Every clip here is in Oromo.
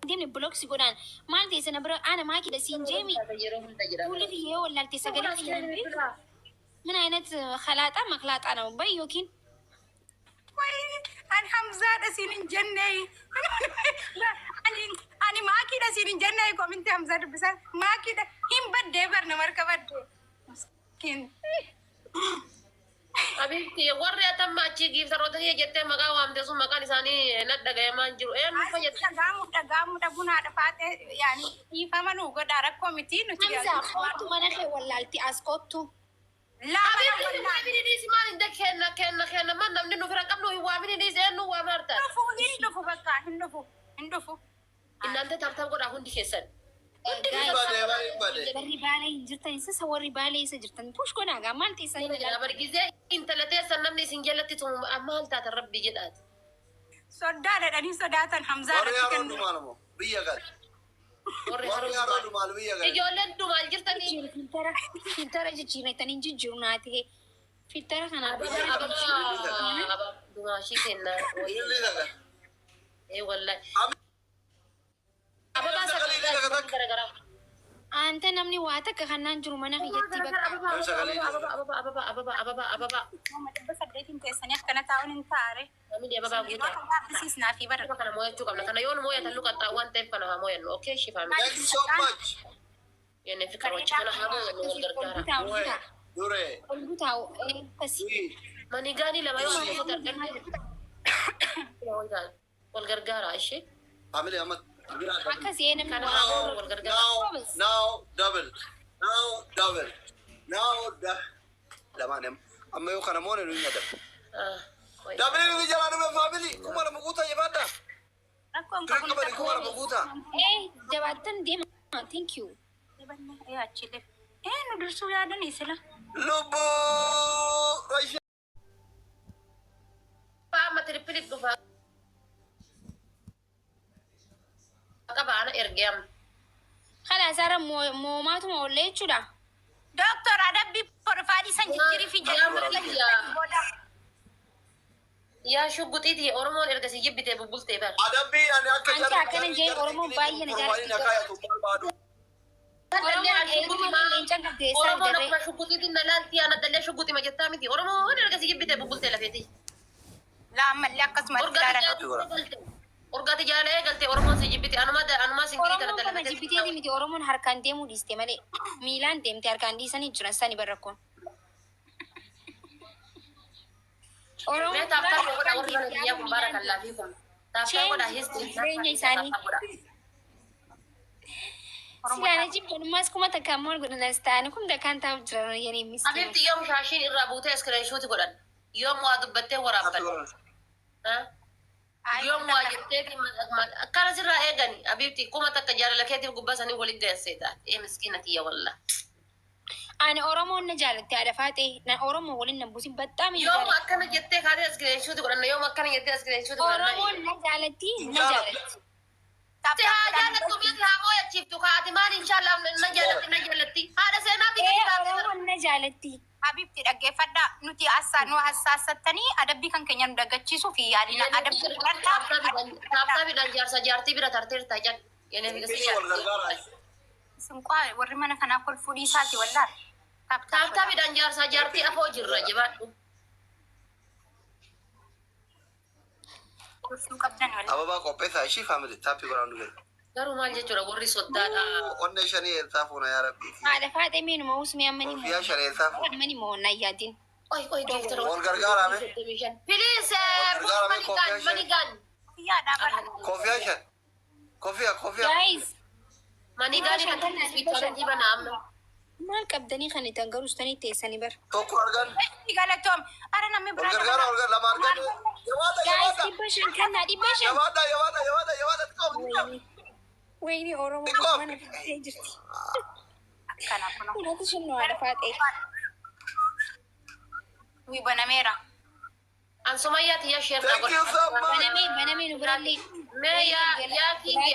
ديمني بلوكس يقولان ما أنت سنبرة أنا ما كده سين جيمي قولي في ولا أنت سجلتي من عينت خلاط أما خلاط أنا وبيوكين أنا حمزة سين جنة لا أنا ما كده سين جنة يقوم أنت حمزة بس ما كده هم بدي برنا مركب بدي مسكين حبيبتي وري أتم أشيء كيف تروح هي جت مكان وام تسوم مكان ثاني ندق يا مانجرو إيه نفجت دعامو تبون هذا فات يعني يفهموا قد أراك كوميتي نتيجة حمزة خاطو ما نخي ولا أنت أسكتو لا حبيبتي ما بيني ديس ما عندك كنا ما نمني نفرق قبله هو بيني ديس إنه هو مرتا هندفو بقى هندفو إن أنت تبتب قد أكون دكيسن بري بالي جرتني سوى بالي سجرتني بوش كنا جمال تيسان لا برجزة أنت لا تيسن نمني سنجلتي ثم أمال ترب جدات صدق أني صدقت حمزة وريارو مالمو بيجات وريارو مال بيجات يجولن دومال جرتني فلتر جيري تاني جورناتي فلتر خنا أبا دوماشي كنا إيه والله أبا بس أنت نمني واتك خنان جرمنا خيتي بقى أبا بس أديت أنت سنيا كنا تعاون أنت عارف أمي أبا بقول بس نافي برا كنا مويه تجوك كنا يوم مويه تلوك التاوان تيف كنا مويه أوكي شفا Thank you so much. يعني فكرة وجه كنا همو والغرغرة Dure. بتاعو بس ماني قاني لما يوم والغرغرة إيشي Family amat. ما كسينا من Now double. Lama nem. Amma yo kana mone nunya da. Double ni jalan me family. Kumara maguta yabata. Kaya bari kumara maguta. جواتن ديما thank you يا أشيله ندرسوا يا دني سلا Lubu. Raisha. فما تريبليك دفع كبا أنا إرجام خلاص أنا مو ما تما ولا شو دكتور أدبي بروفايل سنجري في جامعة يا شو قلت إيدي أورمون إرجع يجيب بتي بقول تبر Adabi ani akka أنت أكن جاي أورمون باي أنا جاي kaya tu badu. أورمون ما شو قلت إيدي نلالتي أنا دلنا شو قلت ما جتامي دي أورمون إرجع يجيب بتي بقول تلافيتي لا ملي قسمة أورجاتي جالي قلت أورمون سيجيب بتي أنا ما سنجري أورمون كمان جبتي دي متي أورمون هركان ديمو ديستي مالي ميلان ديم تهركان دي سني جرا سني بركون ما تابتا وقت أورجانا دي يا مبارك الله فيكم تابتا وقت هيستري سيلا نجيب كل ماس كم تكمل قلنا نستاني كم دكان تاب جرا يعني مسكين حبيبتي يوم شاشين الرابوتة اسكرين شو تقولن يوم وادبته ورابطن ها يوم واجبتي ما كان سر إيجاني حبيبتي كم تكجار لكيتي بقبضاني ولي جالسيدا إيه مسكينة يا والله أنا أورمون نجالت تعرفاتي أنا أورمون ولين نبوسين بتامي يوم أكنا جتة هذا اسكرين شو تقولن يوم أكنا جتة اسكرين شو تقولن أورمون نجالتي نجالت تهاجرت كمية هامو يشيفتو كاتي ما إن شاء الله نجالتي هذا سنة بيجي أورمون نجالتي حبيبتي دقة فدا نتي أسانو حساستني أدبي كان كنيان دقة شو في يعني أدبي تابتا بدان جارسا جارتي بيرا ترتير تاجان يعني سمقا ورمنا كان أقول فودي ساتي ولا تابتا بدان جارسا جارتي أفوج الرجبات سمقبدان ولا Aba ba ko pesa shi family tapi gorang dulu. garuu maal jechuudha warri soddaadha. Onne shani elsaafuna yaa rabbi. haadha faadha miinu ma usmi ammani mo Fiyaa shani elsaafuna. mani mo nayyadin Oy jeeftara Wal gargaarame. Please manigan يا دابا Kofiyaa shan. Kofiyaa. guys manigan kan hospitalan di mana amma maal qabdanii kan itti garustanii teessanii bar Tokko argan. قالتهم أنا نمي Wal gargaara wal gar lama argan. guys dhibba shan kannaa dhibba shan Yawaada. Tikoof. wayni oromoo Tikoof. mana fittee jirti كان أكون kunatu shinno haadha faadhee ويبناميرا an sumayyaati yaa sheer Thank you so much. banamee nu birallee mee yaa kingi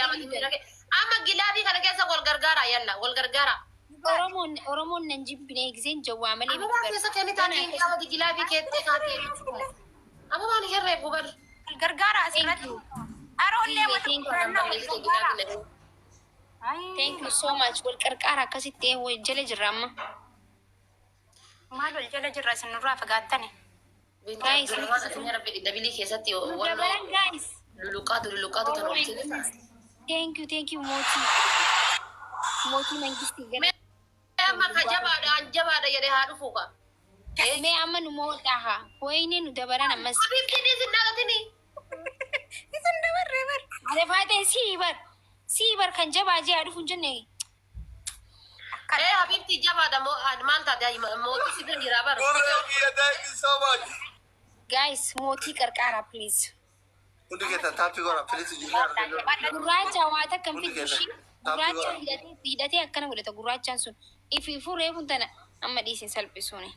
amma gilaabii kana keessa wal gargaara yalla wal gargaara oromoon nan jibbine giseen jawwaa malee amma waan keessa kenni taatee hin qaamati gilaabii keettee kaatee amma waan herree gubar القرقارة أسرت Thank you so much. Wal qarqara akkasitti way jala jirra amma. Maal wal jala jirra sinurraa fagaattani. Guys, dabilii keessatti dabalan guys. luluqaatu tan wajjin Thank you Moti. Moti mangisti gala. amma ka jabaadha jedhee haa dhufu ka Mee amma nu moodhaha. Wayne nu dabaran ammas. abibtiin isin naqatini Isin dabarree bar. Adefaate siibar kan jabaa jee haa dhufu hin jenne. habibti jabaadha maal taate mootii si bira jiraa bara Thank you so much. Guys, Moti qarqara please. Hundi keessa taappii godha filiisi jirraa. Gurraacha waa takka hin fiddushi. Gurraacha hidhatee akkana godhata gurraachaan sun. Ifiifuu reefuun tana amma dhiisin salphisuuni.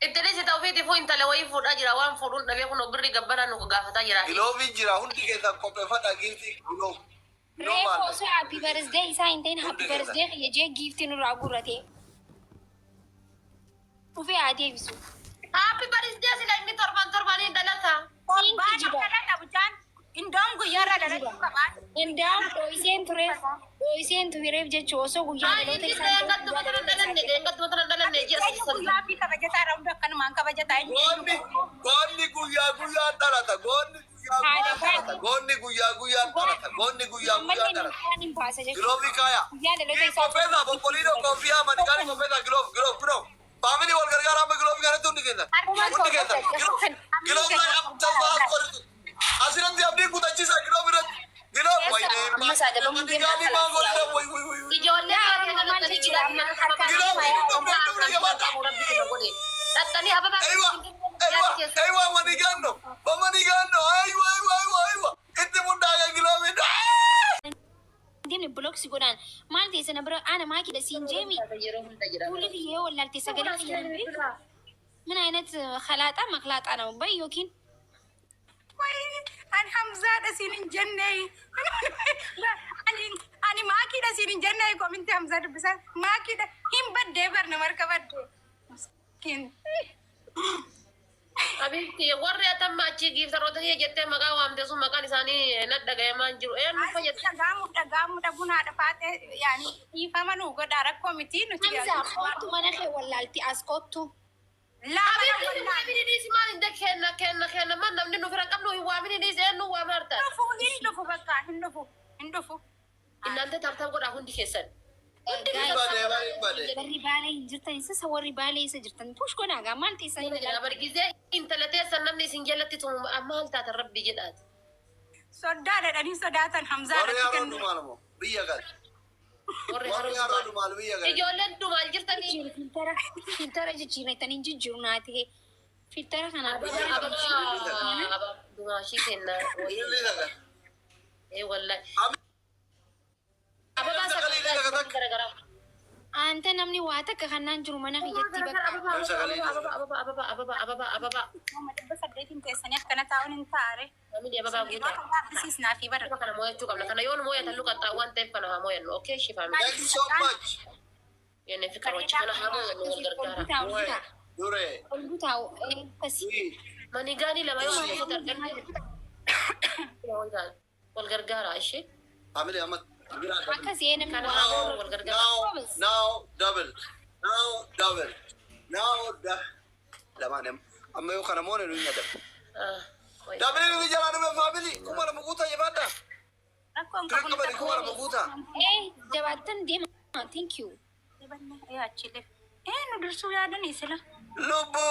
ittini si ta'ufiiti fuu intala wayii fuudhaa jira waan fuudhuun dhabee kun birri gabbanaa nu gaafataa jira Giloobii jira hundi keessa qopheeffadha giiftii giloob. Reefu osoo happy birthday isaa hin ta'in happy birthday kiyya jee giiftii nurraa gurrate. Dhufee haa deebisu. haappi barisdee sila inni torban dhalata Indoom guyyaarra dhalachuu qabaa. Indaam dho'iseen tureef jechuun osoo guyyaa dhaloota isaa deengattuma tana dhalanne ji'a Guyyaa fi kabajataa irraa hundi akkanumaan kabajataa inni. Goonni guyyaa dhalata. Goonni guyyaa dhalata. ammallee midhaan hin baasa jechuudha. Giloobii kaaya. Guyyaa dhaloota isaa Kopheessa boqqoliidoo koofiyyaa manigaanii kopheessa giloob. Faamilii wal gargaaraa amma giloobii kanatti hundi keessa. Giloobii jalbaa qoritu. Asirratti abdii kutachiisa giloobii irratti. amma saadabamu Manigaanii maangolidha. ijoollee dhattanii ababaa Aywa manigaanno. Aywa. Itti mundaaga giloobii. deemne blooksi godhaan maal ta'e sana bira ana maakidha siin jeemi fuulli kiyyee wallaaltee sagalee kiyyaa ምን አይነት ኸላጣ መክላጣ ነው በይ ዮኪን Ani Hamzaadha siin hin jenne. Ani maakiidha siin hin jenne kominti Hamzaa dubbisan. Maakiidha hin baddee barna marka baddee. Maskiin. abibti warri atamma achi giiftaroota kiyya jettee maqaa waamte sun maqaan isaanii nadhagayamaan jiru eenyu fayyadu Dhagaamuudha bunaadha faatee yaani dhiifama nuu godhaa rakkoo miti nuti. hamza kootu mana kee wallaalti as kootu abibti maal hinde kenna man namni nu fira qabnu hin waamininis eenyu waamarta Hin dhufu bakka hin dhufu. እናንተ ታብታብ godhaa hundi keessan warri baalee hin jirtan isa warri baalee isa jirtan push godhaagaa maal teessan bargizee intala teessan namni isin jalatti tumu maal taatan rabbi jedhaati Soddaa dhadhanii sodaatan Hamzaadha kennu. Biyya gal. warri Warri haroodhu maal biyya gal. ijoolleen dhumaal jirtanii filtara jijjiirratanii hin jijjiiru naa ta'e filtara kanaa dumaashii kenna Illee gal. wallahi anta namni waa takka kannaan jiru mana kiyyatti bakka ababa Nama 800 teessanii akkana taa'uun hin taare. namni ababa guutaa Abbisiisnaa fi bara. kana mo'achuu qabna kana yoon mo'atan luqaxaa waan ta'eef kana haa mo'annu okay shifaami Thank you so much. yenne fikiroochi kana haa mo'annu wal gargaara Dure. olgu taa'u akkasii manigaanii lama yoo mo'atu arganne wal gargaara ishee Family amma. akkasii namni kana waa haa wal gargaara Now double. Lamanem. Amma yoo kana moone nuyi nyada. Dabili nuyi jala nuyi family. Kuma la mukuta yebada. Rakkoon Kira kabali kuma la mukuta. jabaattan deema thank you Achille. Nu dursuu yaadanii sila. Lubu.